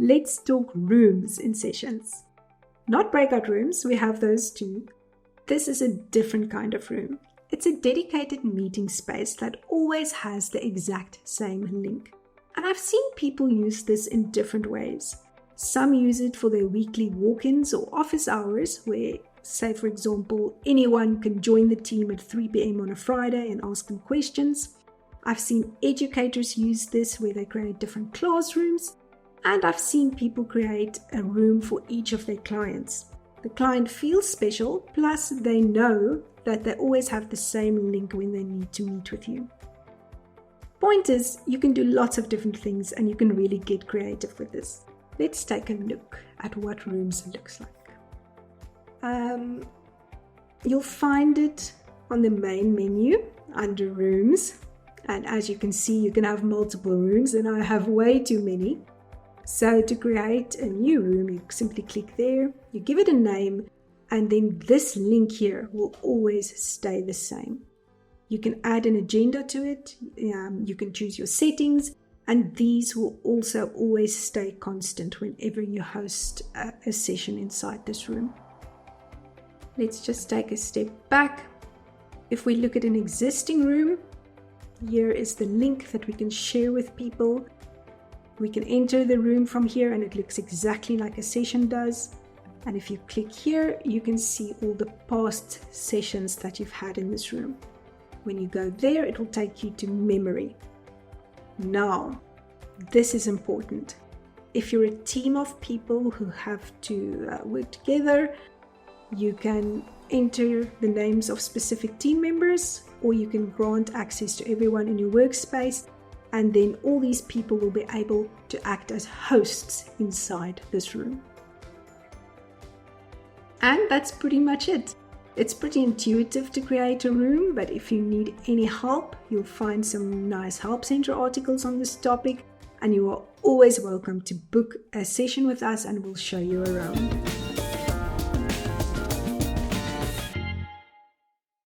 let's talk rooms in sessions. Not breakout rooms, we have those too. This is a different kind of room. It's a dedicated meeting space that always has the exact same link. And I've seen people use this in different ways. Some use it for their weekly walk-ins or office hours where, say for example, anyone can join the team at 3 p.m. on a Friday and ask them questions. I've seen educators use this where they create different classrooms. And I've seen people create a room for each of their clients. The client feels special, plus they know that they always have the same link when they need to meet with you. Point is, you can do lots of different things and you can really get creative with this. Let's take a look at what rooms looks like. You'll find it on the main menu under rooms. And as you can see, you can have multiple rooms and I have way too many. So to create a new room, you simply click there, you give it a name, and then this link here will always stay the same. You can add an agenda to it, you can choose your settings, and these will also always stay constant whenever you host a session inside this room. Let's just take a step back. If we look at an existing room, here is the link that we can share with people. We can enter the room from here and it looks exactly like a session does. And if you click here, you can see all the past sessions that you've had in this room. When you go there, it will take you to memory. Now, this is important. If you're a team of people who have to work together, you can enter the names of specific team members, or you can grant access to everyone in your workspace. And then all these people will be able to act as hosts inside this room. And that's pretty much it. It's pretty intuitive to create a room, but if you need any help, you'll find some nice Help Center articles on this topic, and you are always welcome to book a session with us and we'll show you around.